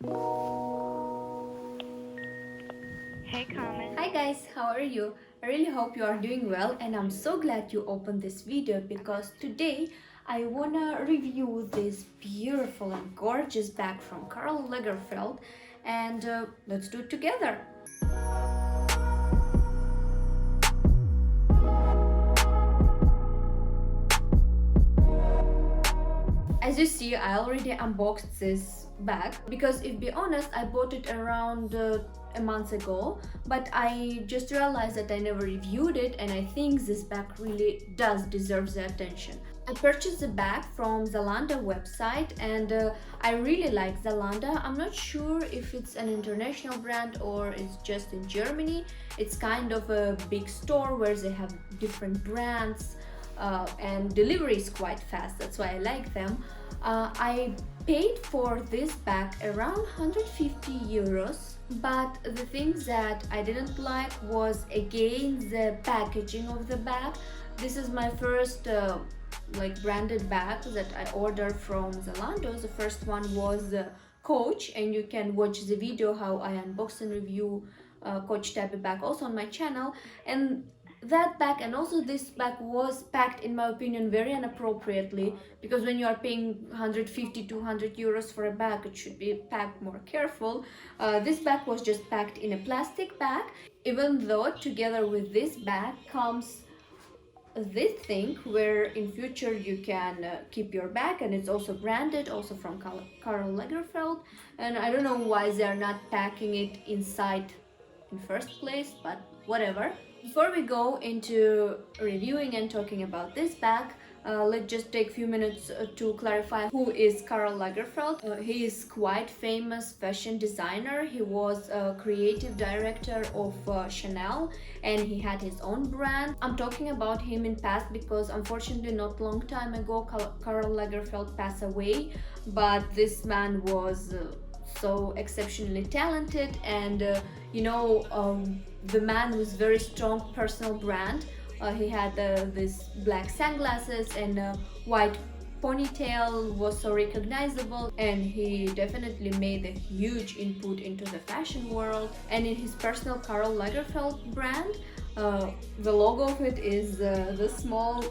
Hey, Carmen. Hi guys, how are you? I really hope you are doing well, and I'm so glad you opened this video because today I wanna review this beautiful and gorgeous bag from Karl Lagerfeld, and let's do it together. As you see, I already unboxed this bag because, if be honest, I bought it around a month ago, but I just realized that I never reviewed it, and I think this bag really does deserve the attention. I purchased the bag from Zalando website, and I really like Zalando. I'm not sure if it's an international brand or it's just in Germany. It's kind of a big store where they have different brands, and delivery is quite fast. That's why I like them. I paid for this bag around 150 euros, but the thing that I didn't like was again the packaging of the bag. This is my first branded bag that I ordered from Zalando. The first one was Coach, and you can watch the video how I unbox and review Coach type of bag also on my channel. And that bag and also this bag was packed, in my opinion, very inappropriately, because when you are paying 150 200 euros for a bag, it should be packed more careful. This bag was just packed in a plastic bag, even though together with this bag comes this thing where in future you can keep your bag, and it's also branded, also from Karl Lagerfeld. And I don't know why they are not packing it inside in first place, but whatever. Before we go into reviewing and talking about this bag, let's just take a few minutes to clarify who is Karl Lagerfeld. He is quite famous fashion designer. He was a creative director of Chanel, and he had his own brand. I'm talking about him in past because unfortunately not long time ago Karl Lagerfeld passed away, but this man was so exceptionally talented, and the man was very strong personal brand. He had this black sunglasses and white ponytail was so recognizable, and he definitely made a huge input into the fashion world. And in his personal Karl Lagerfeld brand, the logo of it is the small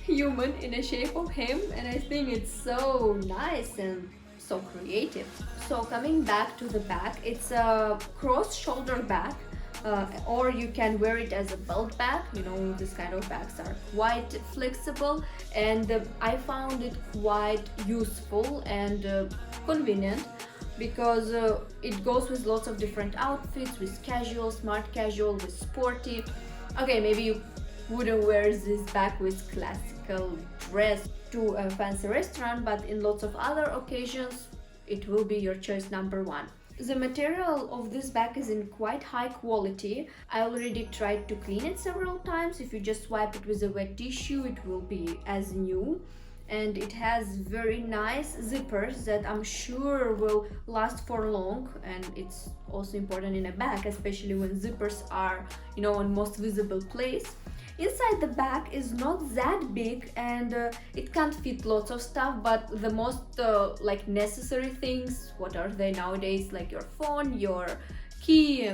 human in a shape of him, and I think it's so nice and so creative. So coming back to the bag, it's a cross shoulder bag, or you can wear it as a belt bag. This kind of bags are quite flexible, and I found it quite useful and convenient, because it goes with lots of different outfits, with casual, smart casual, with sporty. Okay, maybe you wouldn't wear this bag with classical dress to a fancy restaurant, but in lots of other occasions it will be your choice number one. The material of this bag is in quite high quality. I already tried to clean it several times. If you just wipe it with a wet tissue, it will be as new. And it has very nice zippers that I'm sure will last for long, and it's also important in a bag, especially when zippers are on most visible place. Inside the bag is not that big, and it can't fit lots of stuff, but the most necessary things, what are they nowadays, like your phone, your key,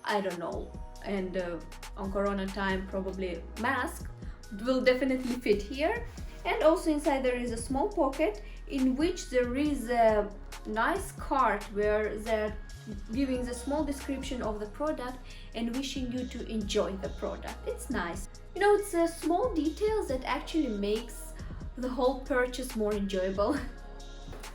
I don't know, and on corona time probably mask, will definitely fit here. And also inside there is a small pocket in which there is a nice card where they're giving the small description of the product and wishing you to enjoy the product. It's nice. It's the small details that actually makes the whole purchase more enjoyable.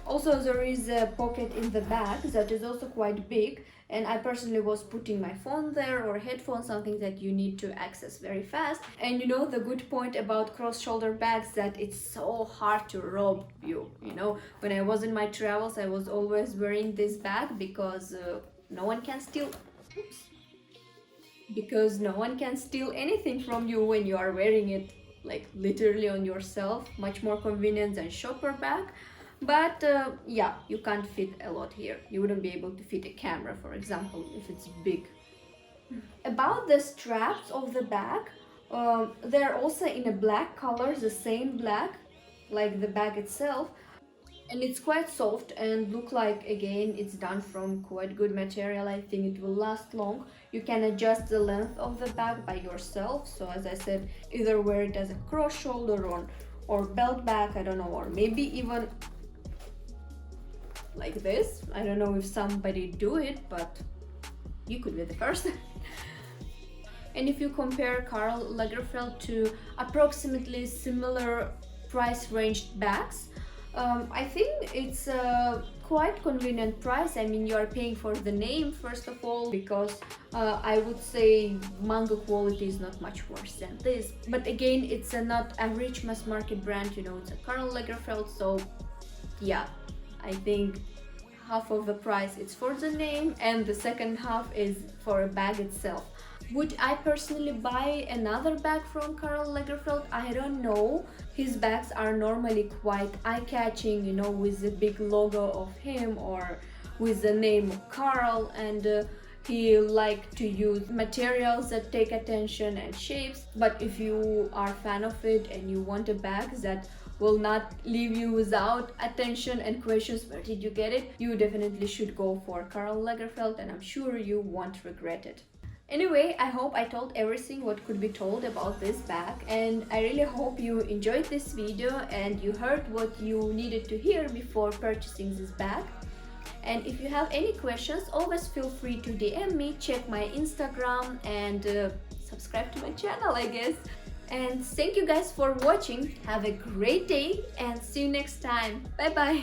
Also, there is a pocket in the bag that is also quite big, and I personally was putting my phone there, or headphones, something that you need to access very fast. And the good point about cross-shoulder bags, that it's so hard to rob you. When I was in my travels, I was always wearing this bag because no one can steal. Oops. Because no one can steal anything from you when you are wearing it like literally on yourself. Much more convenient than shopper bag. But yeah, you can't fit a lot here. You wouldn't be able to fit a camera, for example, if it's big. About the straps of the bag, they're also in a black color, the same black like the bag itself. and it's quite soft and look like again it's done from quite good material. I think it will last long. You can adjust the length of the bag by yourself, so as I said, either wear it as a cross shoulder or belt bag, I don't know, or maybe even like this. I don't know if somebody do it, but you could be the first. And if you compare Karl Lagerfeld to approximately similar price range bags, I think it's a quite convenient price. I mean, you are paying for the name first of all, because I would say manga quality is not much worse than this. But again, it's a not average mass market brand, you know, it's a Karl Lagerfeld, so yeah, I think half of the price is for the name and the second half is for a bag itself. Would I personally buy another bag from Karl Lagerfeld? I don't know. His bags are normally quite eye-catching, you know, with the big logo of him or with the name Karl, and he like to use materials that take attention and shapes. But if you are a fan of it and you want a bag that will not leave you without attention and questions, where did you get it, you definitely should go for Karl Lagerfeld, and I'm sure you won't regret it. Anyway, I hope I told everything what could be told about this bag, and I really hope you enjoyed this video and you heard what you needed to hear before purchasing this bag. And if you have any questions, always feel free to DM me, check my Instagram, and subscribe to my channel, I guess. And thank you guys for watching. Have a great day and see you next time. Bye bye.